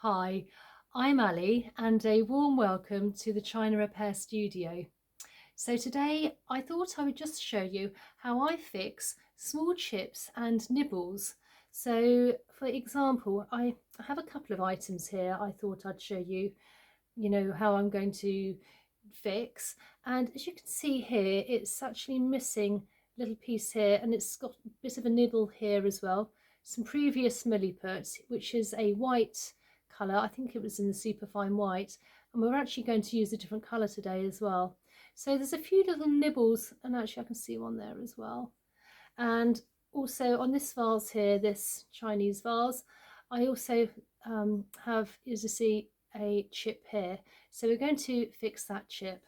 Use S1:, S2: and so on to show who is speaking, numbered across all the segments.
S1: Hi, I'm Ali and a warm welcome to the China Repair Studio. So today I thought I would just show you how I fix small chips and nibbles. So for example, I have a couple of items here I thought I'd show you, how I'm going to fix. And as you can see here, it's actually missing a little piece here and it's got a bit of a nibble here as well. Some previous Milliput, which is a white colour. I think it was in the superfine white, and we're actually going to use a different colour today as well. So there's a few little nibbles, and actually I can see one there as well. And also on this vase here, this Chinese vase, I also have, as you see, a chip here. So we're going to fix that chip.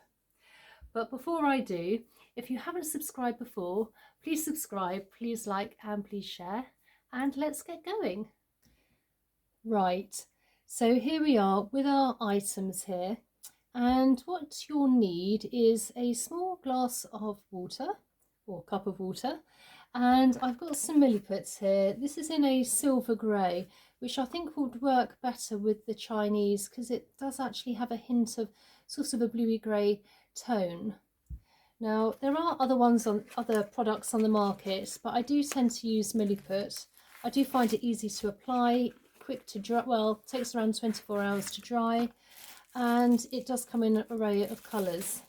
S1: But before I do, if you haven't subscribed before, please subscribe, please like and please share, and let's get going. Right, so here we are with our items here, and what you'll need is a small glass of water or cup of water, and I've got some Milliputs here. This is in a silver grey, which I think would work better with the Chinese because it does actually have a hint of sort of a bluey grey tone. Now there are other products on the market, but I do tend to use Milliput. I do find it easy to apply, quick to dry, well, takes around 24 hours to dry, and it does come in an array of colours.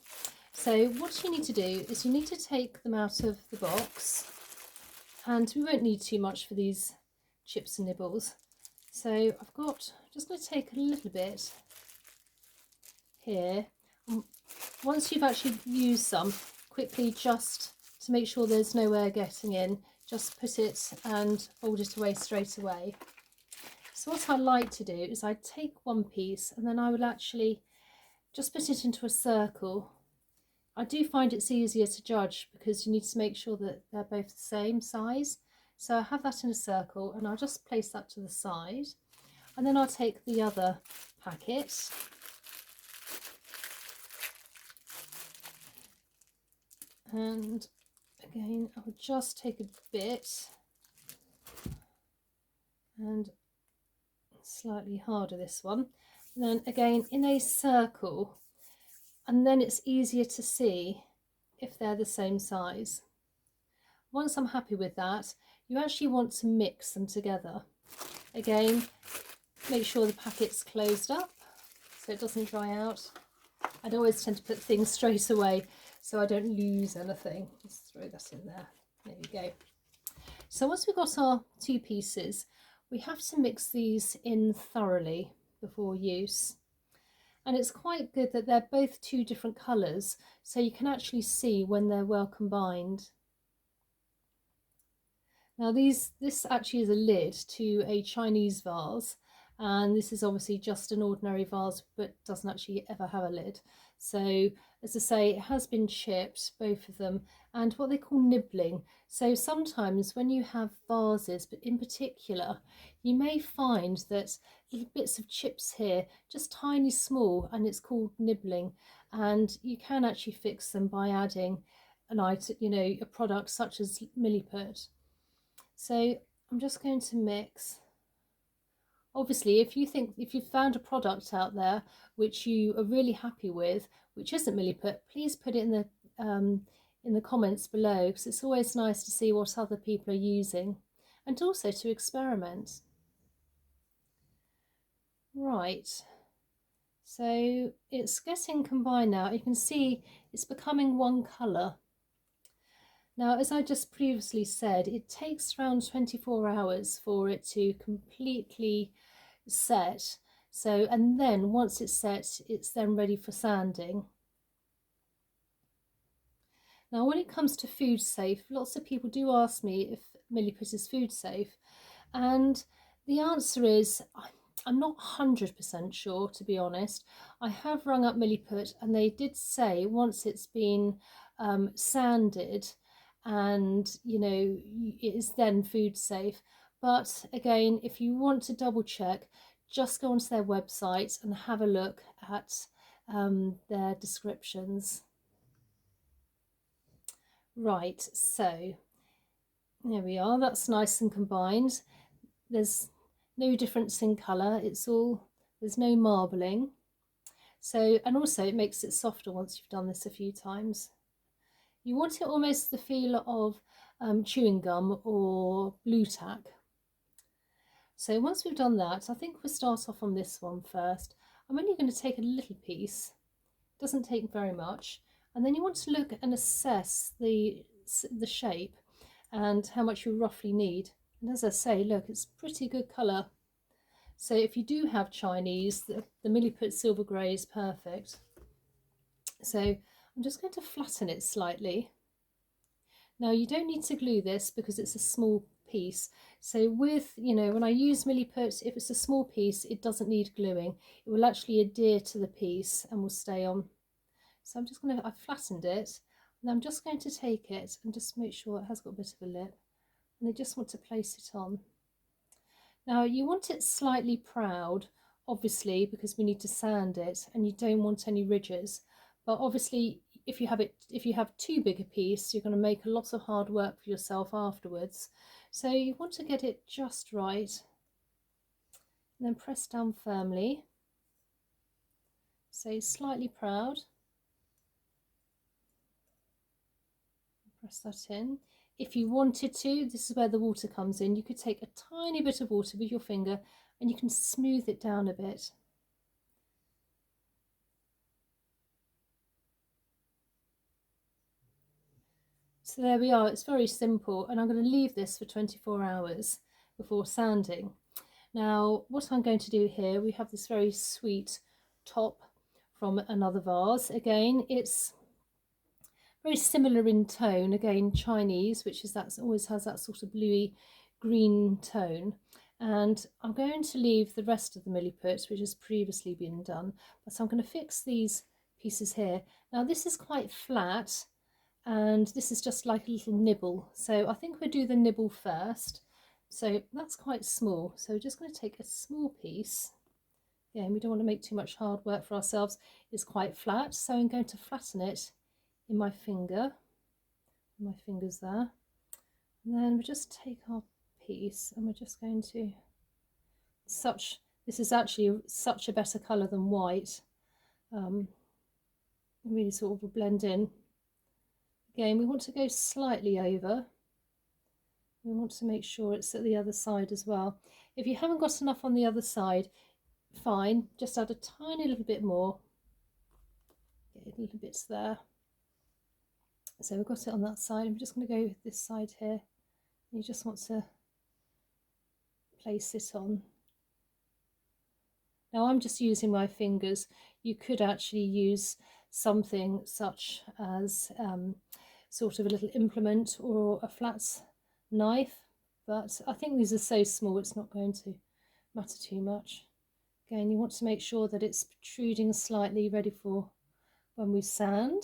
S1: So what you need to do is you need to take them out of the box, and we won't need too much for these chips and nibbles. So I'm just going to take a little bit here. Once you've actually used some, quickly, just to make sure there's no air getting in, just put it and fold it away straight away. So what I like to do is I take one piece and then I will actually just put it into a circle. I do find it's easier to judge because you need to make sure that they're both the same size. So I have that in a circle and I'll just place that to the side, and then I'll take the other packet and again I'll just take a bit, and slightly harder this one, and then again in a circle, and then it's easier to see if they're the same size. Once I'm happy with that, you actually want to mix them together. Again, make sure the packet's closed up so it doesn't dry out. I'd always tend to put things straight away so I don't lose anything. Just throw that in there. There you go. So once we've got our two pieces, we have to mix these in thoroughly before use. And it's quite good that they're both two different colours, so you can actually see when they're well combined. Now this actually is a lid to a Chinese vase, and this is obviously just an ordinary vase but doesn't actually ever have a lid. So as I say, it has been chipped, both of them, and what they call nibbling. So sometimes when you have vases, but in particular, you may find that little bits of chips here, just tiny small, and it's called nibbling, and you can actually fix them by adding an item, a product such as Milliput. So I'm just going to mix. Obviously, if you've found a product out there which you are really happy with, which isn't Milliput, please put it in the comments below, because it's always nice to see what other people are using, and also to experiment. Right, so it's getting combined now. You can see it's becoming one colour. Now, as I just previously said, it takes around 24 hours for it to completely set. So, and then once it's set, it's then ready for sanding. Now, when it comes to food safe, lots of people do ask me if Milliput is food safe, and the answer is I'm not 100% sure, to be honest. I have rung up Milliput and they did say once it's been sanded, and it is then food safe. But again, if you want to double check, just go onto their website and have a look at their descriptions. Right, so there we are, that's nice and combined. There's no difference in colour, it's all There's no marbling. So, and also it makes it softer once you've done this a few times. You want it almost the feel of chewing gum or blue tack. So once we've done that, I think we'll start off on this one first. I'm only going to take a little piece. It doesn't take very much. And then you want to look and assess the shape and how much you roughly need. And as I say, look, it's pretty good colour. So if you do have Chinese, the Milliput silver grey is perfect. So I'm just going to flatten it slightly. Now you don't need to glue this because it's a small piece. So with, when I use Milliput, if it's a small piece, it doesn't need gluing. It will actually adhere to the piece and will stay on. So I'm just going to, I've flattened it, and I'm just going to take it and just make sure it has got a bit of a lip. And I just want to place it on. Now you want it slightly proud, obviously, because we need to sand it, and you don't want any ridges. But obviously, if you have too big a piece, you're going to make a lot of hard work for yourself afterwards. So you want to get it just right, and then press down firmly. So slightly proud. Press that in. If you wanted to, this is where the water comes in, you could take a tiny bit of water with your finger and you can smooth it down a bit. So there we are, it's very simple, and I'm going to leave this for 24 hours before sanding. Now what I'm going to do here, we have this very sweet top from another vase. Again, it's very similar in tone, again Chinese, which is that always has that sort of bluey green tone. And I'm going to leave the rest of the Milliput, which has previously been done, but I'm going to fix these pieces here. Now this is quite flat, and this is just like a little nibble, so I think we'll do the nibble first. So that's quite small, so we're just going to take a small piece. Again, we don't want to make too much hard work for ourselves. It's quite flat, so I'm going to flatten it in my fingers there, and then we just take our piece and we're just going to this is actually such a better colour than white. Really sort of blend in. Again, we want to go slightly over. We want to make sure it's at the other side as well. If you haven't got enough on the other side, fine, just add a tiny little bit more. Get little bits there. So we've got it on that side. I'm just going to go with this side here. You just want to place it on. Now I'm just using my fingers. You could actually use something such as sort of a little implement or a flat knife, but I think these are so small it's not going to matter too much. Again, you want to make sure that it's protruding slightly, ready for when we sand.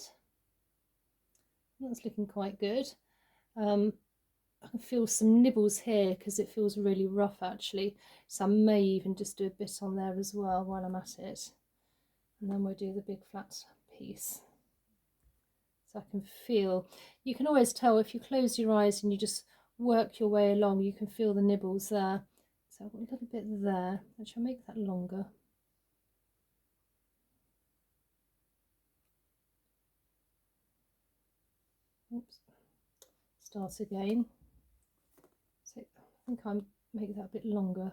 S1: That's looking quite good. I can feel some nibbles here because it feels really rough actually, so I may even just do a bit on there as well while I'm at it, and then we'll do the big flat piece. So I can feel, you can always tell if you close your eyes and you just work your way along, you can feel the nibbles there. So I've got a little bit there, I shall make that longer. Oops. Start again. So I think I'll make that a bit longer.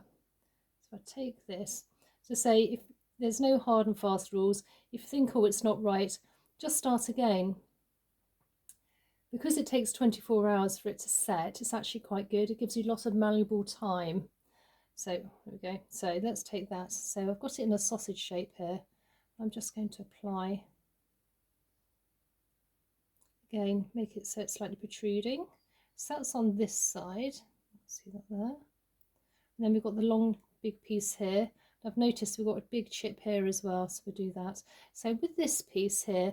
S1: So I take this. So say if there's no hard and fast rules, if you think, oh, it's not right, just start again. Because it takes 24 hours for it to set, it's actually quite good. It gives you lots of malleable time. So there we go. So let's take that. So I've got it in a sausage shape here. I'm just going to apply. Again, make it so it's slightly protruding. So that's on this side. See that there? And then we've got the long big piece here. I've noticed we've got a big chip here as well, so we'll do that. So with this piece here,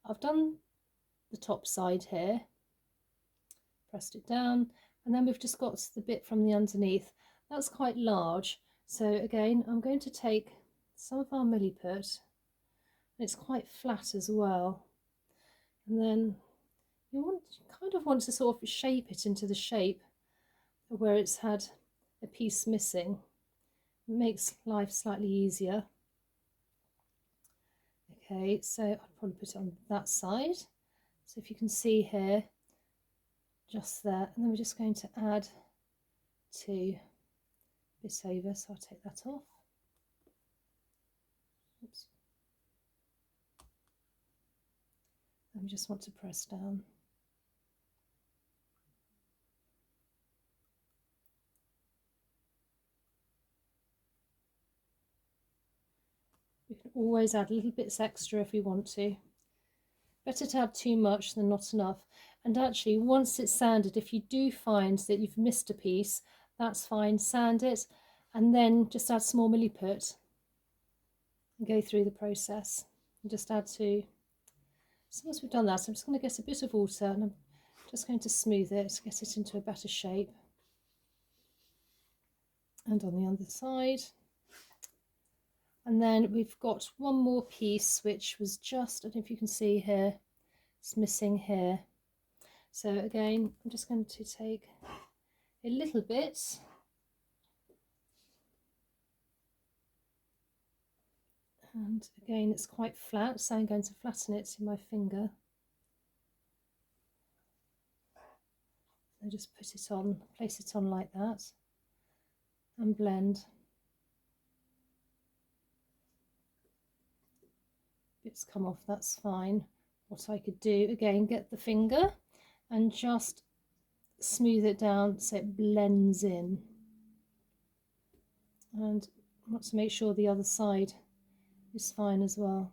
S1: I've done the top side here, pressed it down, and then we've just got the bit from the underneath. That's quite large, so again I'm going to take some of our Milliput, and it's quite flat as well, and then you kind of want to sort of shape it into the shape where it's had a piece missing. It makes life slightly easier. Okay, so I'll probably put it on that side. So if you can see here, just there, and then we're just going to add 2 bits over, so I'll take that off. Oops. And we just want to press down. We can always add little bits extra if we want to. Better to have too much than not enough. And actually, once it's sanded, if you do find that you've missed a piece, that's fine, sand it, and then just add some more Milliput and go through the process. And just add to, so once we've done that, I'm just going to get a bit of water and I'm just going to smooth it, get it into a better shape. And on the other side. And then we've got one more piece, which was just, I don't know if you can see here, it's missing here. So again, I'm just going to take a little bit and again it's quite flat, so I'm going to flatten it in my finger. So just put it on, place it on like that and blend. Bits come off, that's fine. What I could do, again, get the finger and just smooth it down so it blends in. And I want to make sure the other side is fine as well.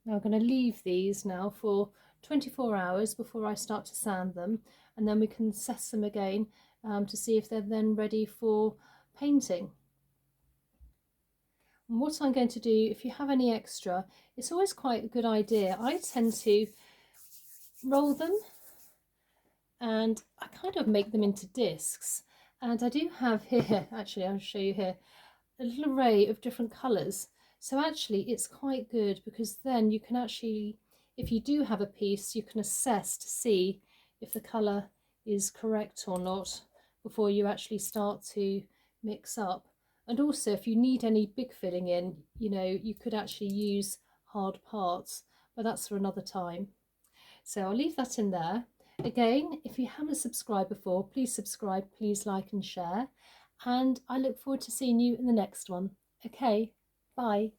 S1: Now I'm going to leave these now for 24 hours before I start to sand them, and then we can assess them again to see if they're then ready for painting. And what I'm going to do, if you have any extra, it's always quite a good idea. I tend to roll them and I kind of make them into discs. And I do have here, actually I'll show you here, a little array of different colours. So actually it's quite good because then you can actually, if you do have a piece, you can assess to see if the colour is correct or not before you actually start to mix up. And also if you need any big filling in, you know, you could actually use hard parts, but that's for another time. So I'll leave that in there. Again, if you haven't subscribed before, please subscribe, please like and share. And I look forward to seeing you in the next one. Okay, bye.